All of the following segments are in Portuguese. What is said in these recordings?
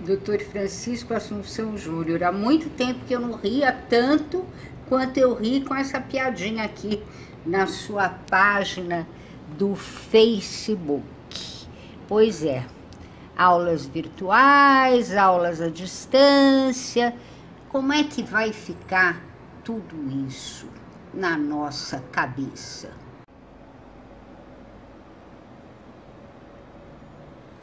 Dr. Francisco Assunção Júnior. Há muito tempo que eu não ria tanto quanto eu ri com essa piadinha aqui na sua página do Facebook. Pois é, aulas virtuais, aulas à distância. Como é que vai ficar tudo isso na nossa cabeça?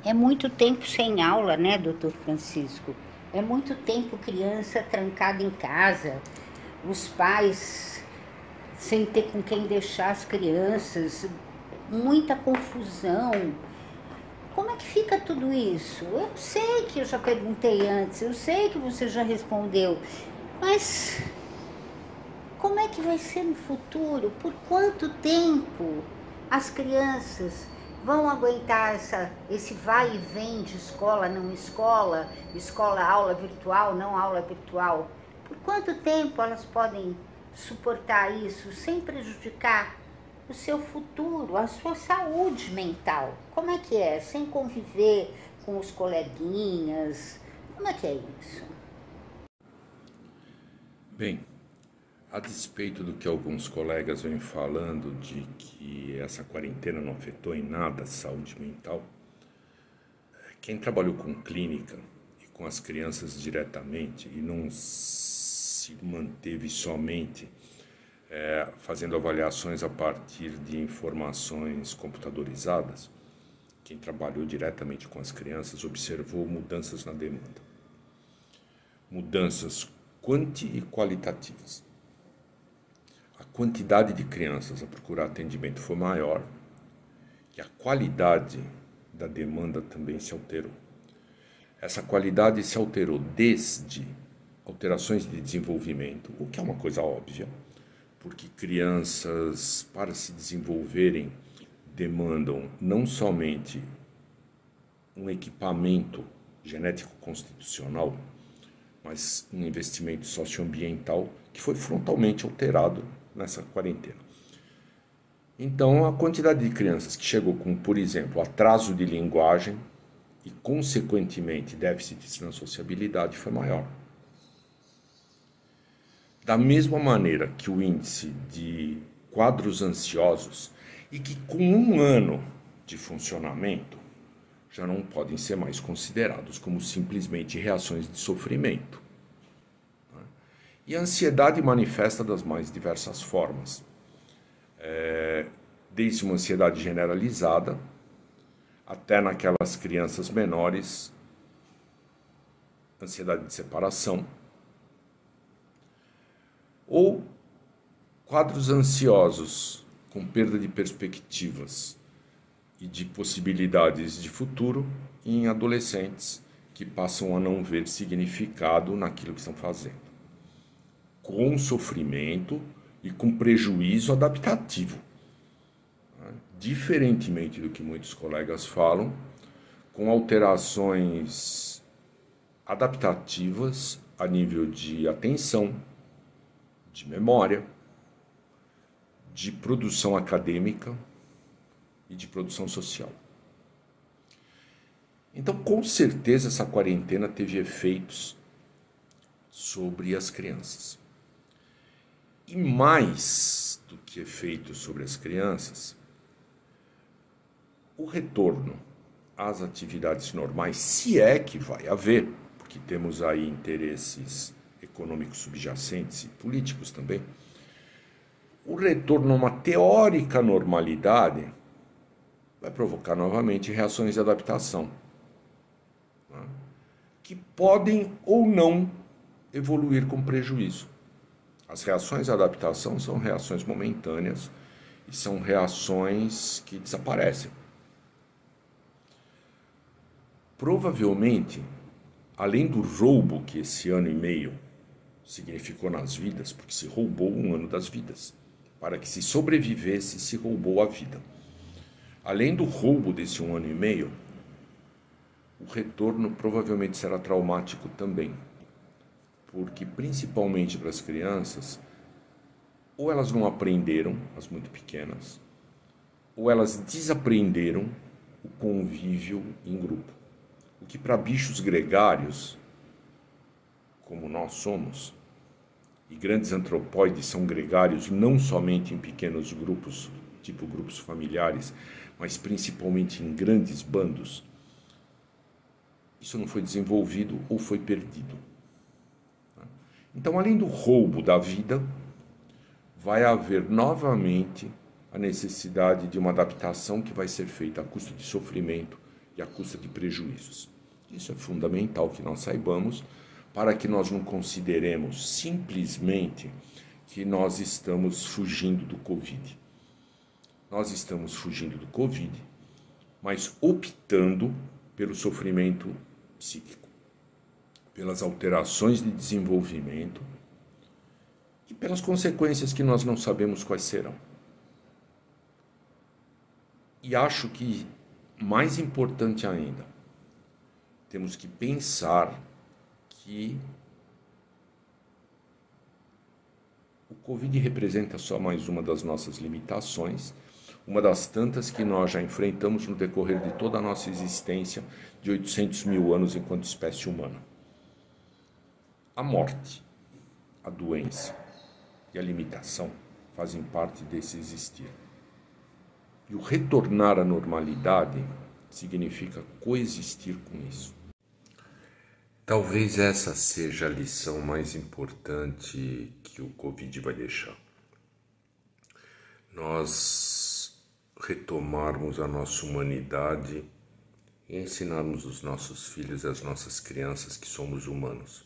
É muito tempo sem aula, né, doutor Francisco? É muito tempo criança trancada em casa, os pais sem ter com quem deixar as crianças, muita confusão. Como é que fica tudo isso? Eu sei que eu já perguntei antes, eu sei que você já respondeu, mas como é que vai ser no futuro? Por quanto tempo as crianças vão aguentar esse vai e vem de escola, não escola, escola, aula virtual, não aula virtual? Por quanto tempo elas podem suportar isso sem prejudicar o seu futuro, a sua saúde mental? Como é que é? Sem conviver com os coleguinhas? Como é que é isso? Bem, a despeito do que alguns colegas vêm falando de que essa quarentena não afetou em nada a saúde mental, quem trabalhou com clínica e com as crianças diretamente e não se manteve somente fazendo avaliações a partir de informações computadorizadas, quem trabalhou diretamente com as crianças observou mudanças na demanda. Mudanças quanti e qualitativas. A quantidade de crianças a procurar atendimento foi maior e a qualidade da demanda também se alterou. Essa qualidade se alterou desde alterações de desenvolvimento, o que é uma coisa óbvia, porque crianças, para se desenvolverem, demandam não somente um equipamento genético-constitucional, mas um investimento socioambiental que foi frontalmente alterado nessa quarentena. Então, a quantidade de crianças que chegou com, por exemplo, atraso de linguagem e, consequentemente, déficits na sociabilidade foi maior. Da mesma maneira que o índice de quadros ansiosos e que com 1 ano de funcionamento já não podem ser mais considerados como simplesmente reações de sofrimento. E a ansiedade manifesta das mais diversas formas, desde uma ansiedade generalizada até naquelas crianças menores, ansiedade de separação, ou quadros ansiosos com perda de perspectivas e de possibilidades de futuro em adolescentes que passam a não ver significado naquilo que estão fazendo, com sofrimento e com prejuízo adaptativo. Diferentemente do que muitos colegas falam, com alterações adaptativas a nível de atenção, de memória, de produção acadêmica e de produção social. Então, com certeza, essa quarentena teve efeitos sobre as crianças. E mais do que efeitos sobre as crianças, o retorno às atividades normais, se é que vai haver, porque temos aí interesses econômicos subjacentes e políticos também, o retorno a uma teórica normalidade vai provocar novamente reações de adaptação, que podem ou não evoluir com prejuízo. As reações de adaptação são reações momentâneas e são reações que desaparecem. Provavelmente, além do roubo que esse 1 ano e meio significou nas vidas, porque se roubou 1 ano das vidas, para que se sobrevivesse, se roubou a vida. Além do roubo desse 1 ano e meio, o retorno provavelmente será traumático também, porque principalmente para as crianças, ou elas não aprenderam, as muito pequenas, ou elas desaprenderam o convívio em grupo. O que para bichos gregários, como nós somos, e grandes antropóides são gregários não somente em pequenos grupos, tipo grupos familiares, mas principalmente em grandes bandos, isso não foi desenvolvido ou foi perdido. Então, além do roubo da vida, vai haver novamente a necessidade de uma adaptação que vai ser feita a custo de sofrimento e a custo de prejuízos. Isso é fundamental que nós saibamos, para que nós não consideremos simplesmente que nós estamos fugindo do Covid. Nós estamos fugindo do Covid, mas optando pelo sofrimento psíquico, pelas alterações de desenvolvimento e pelas consequências que nós não sabemos quais serão. E acho que, mais importante ainda, temos que pensar que o Covid representa só mais uma das nossas limitações, uma das tantas que nós já enfrentamos no decorrer de toda a nossa existência de 800 mil anos enquanto espécie humana. A morte, a doença e a limitação fazem parte desse existir. E o retornar à normalidade significa coexistir com isso. Talvez essa seja a lição mais importante que o Covid vai deixar. Nós retomarmos a nossa humanidade e ensinarmos os nossos filhos e as nossas crianças que somos humanos.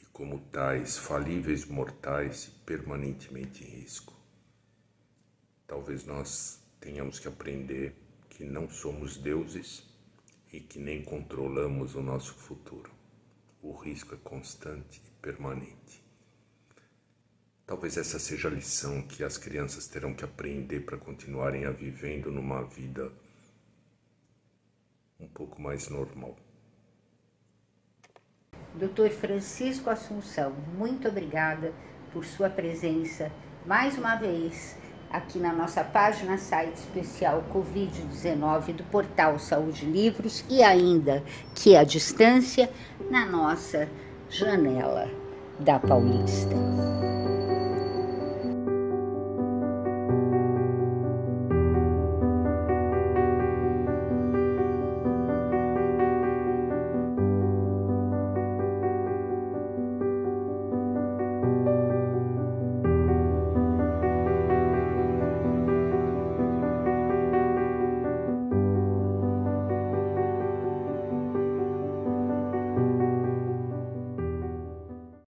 E como tais, falíveis, mortais e permanentemente em risco. Talvez nós tenhamos que aprender que não somos deuses e que nem controlamos o nosso futuro. O risco é constante e permanente. Talvez essa seja a lição que as crianças terão que aprender para continuarem a vivendo numa vida um pouco mais normal. Dr. Francisco Assunção, muito obrigada por sua presença mais uma vez aqui na nossa página site especial Covid-19 do portal Saúde Livros e ainda que à distância na nossa janela da Paulista.